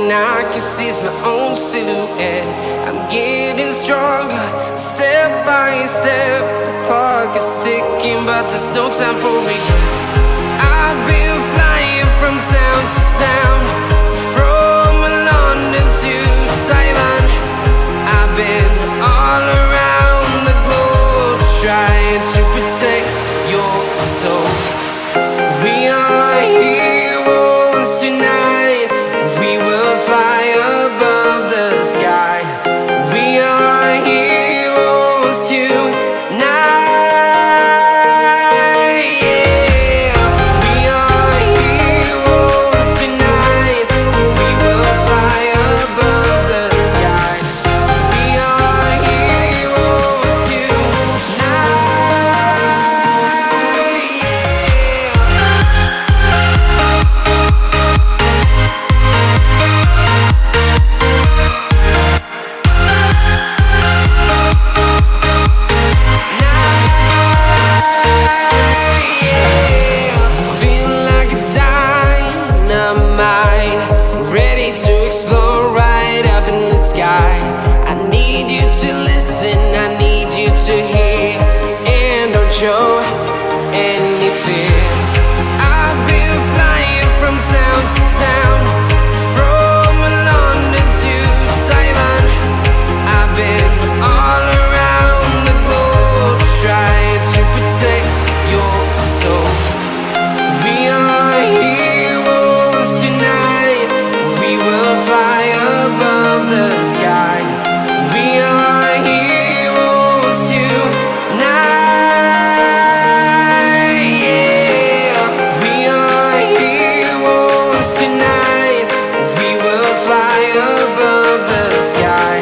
and I can see my own silhouette. I'm getting stronger, step by step. The clock is ticking, but there's no time for regrets. I've been flying from town to town, from London to Taiwan. I've been all around the globe, trying to protect your soul. We are heroes tonight. We will fly above the sky. We are heroes tonight. Yeah. We are heroes tonight. We will fly above the sky. We are heroes tonight. Feeling like a dynamite, ready to explode right up in the sky. I need you to listen, I need you to hear, and don't show any fear. I've been flying from town to town, from London to Taiwan. I've been all around the globe, trying to protect your soul. We are heroes tonight. We will fly above the sky. We are heroes tonight. Yeah. We are heroes tonight. We will fly above the sky.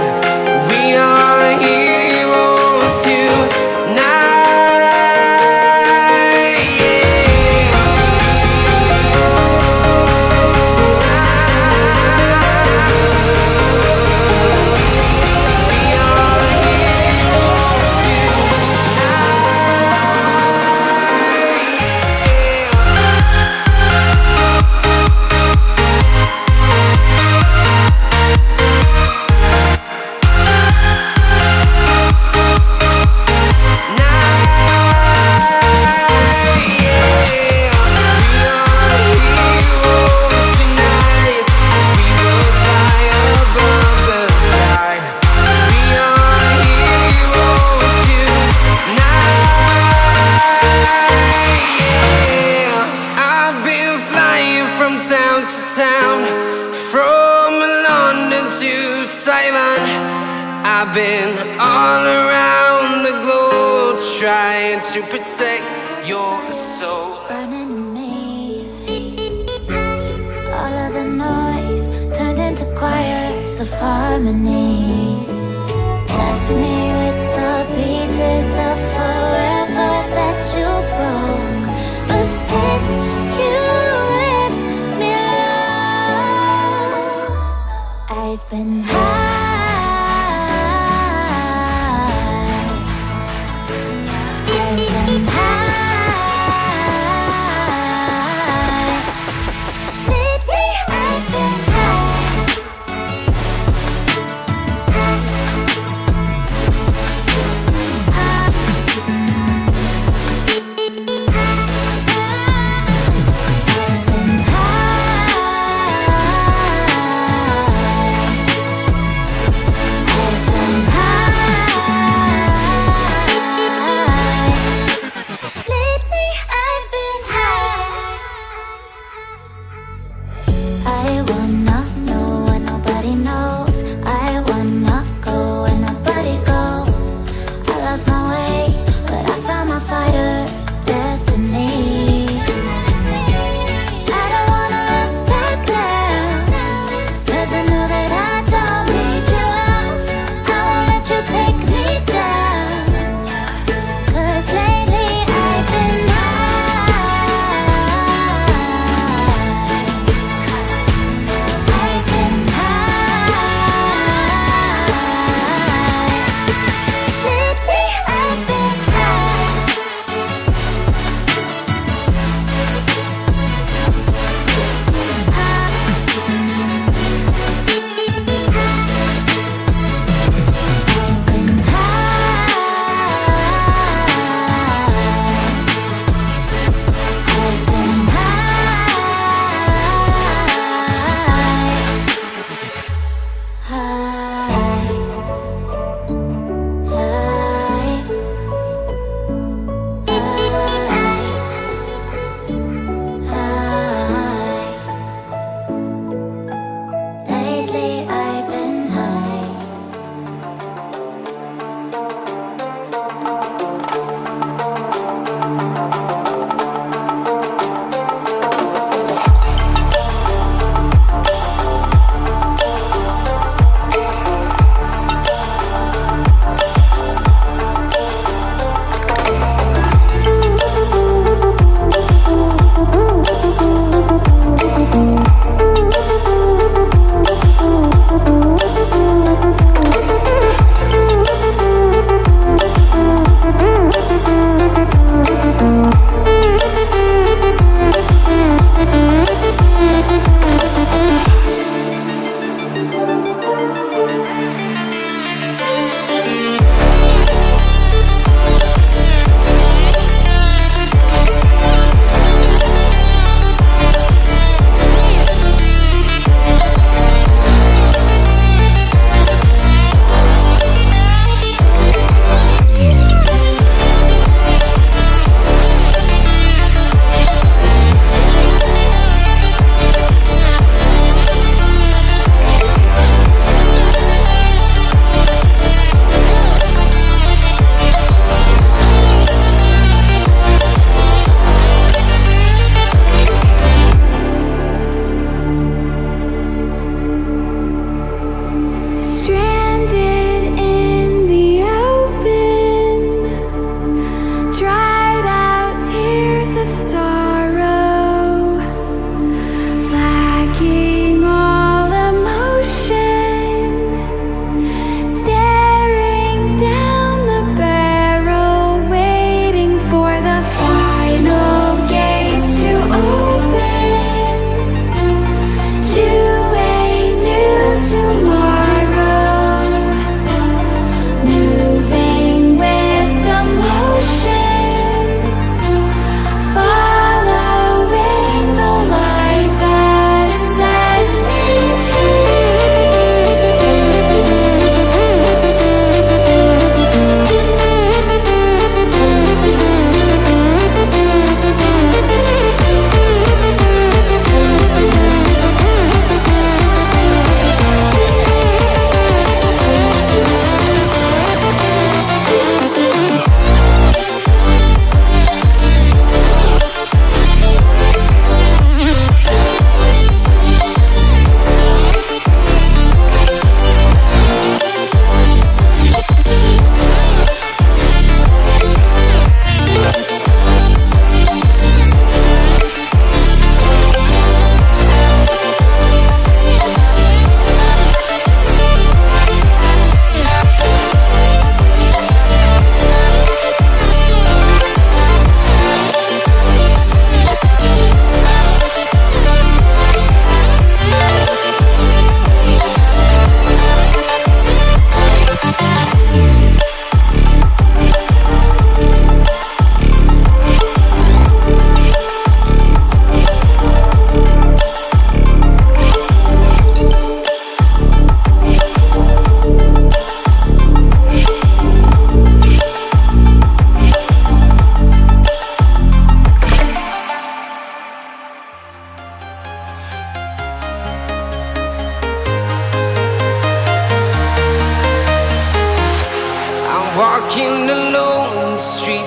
We are heroes tonight. Town to town, from London to Taiwan. I've been all around the globe, trying to protect your soul. Running to me, all of the noise turned into choirs of harmony. Left me with the pieces of forever that you broke. But since you left me alone, I've been high. I've been high. Lately I've been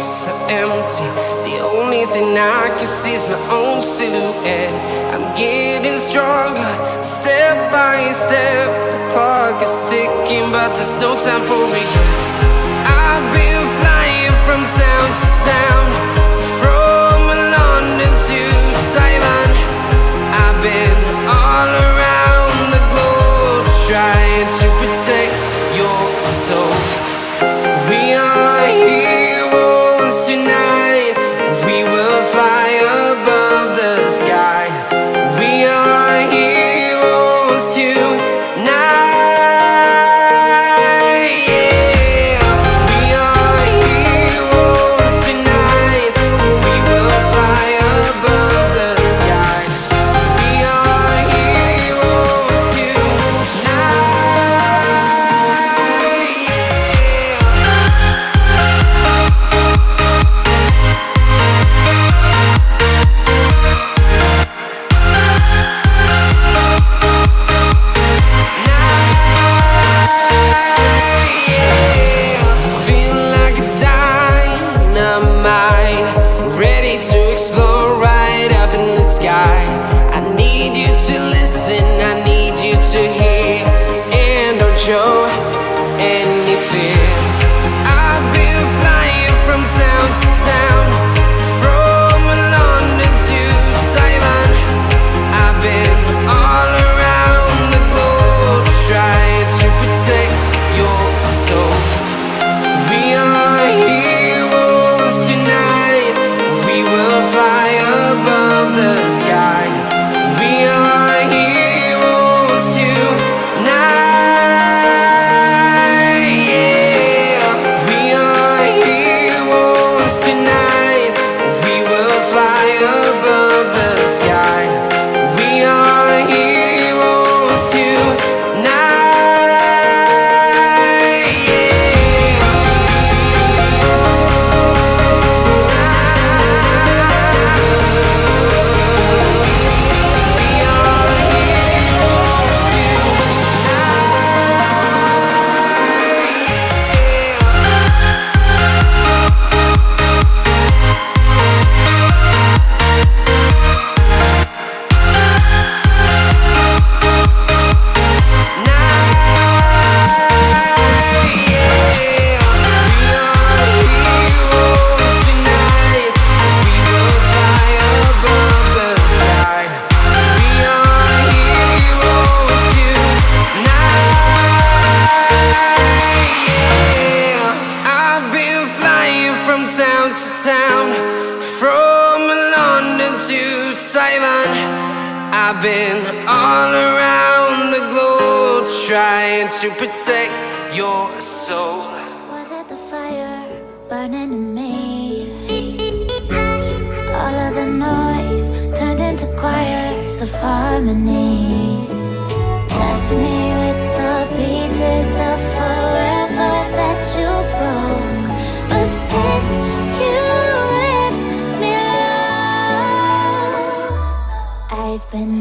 so empty. The only thing I can see is my own silhouette. I'm getting stronger, step by step. The clock is ticking, but there's no time for regrets. I've been flying from town to town, from London to Taiwan. I've been all around the globe, trying to protect your soul. We are heroes tonight. We will fly above the sky. We are heroes tonight. Yeah. We are heroes tonight. We will fly above the sky. We are heroes tonight. Feeling like a dynamite, ready to explode right up in the sky. I need you to listen, I need you to hear, and don't show any fear. I've been flying from town to town, from London to Taiwan. I've been all around the globe, trying to protect your soul. We are heroes tonight. We will fly above the sky. We are heroes tonight. Yeah. We are heroes tonight. We will fly above the sky. We are heroes tonight. Town to town, from London to Taiwan. I've been all around the globe, trying to protect your soul. Was it the fire burning in me? All of the noise turned into choirs of harmony. Left me with the pieces of forever that you broke. But since you left me alone, I've been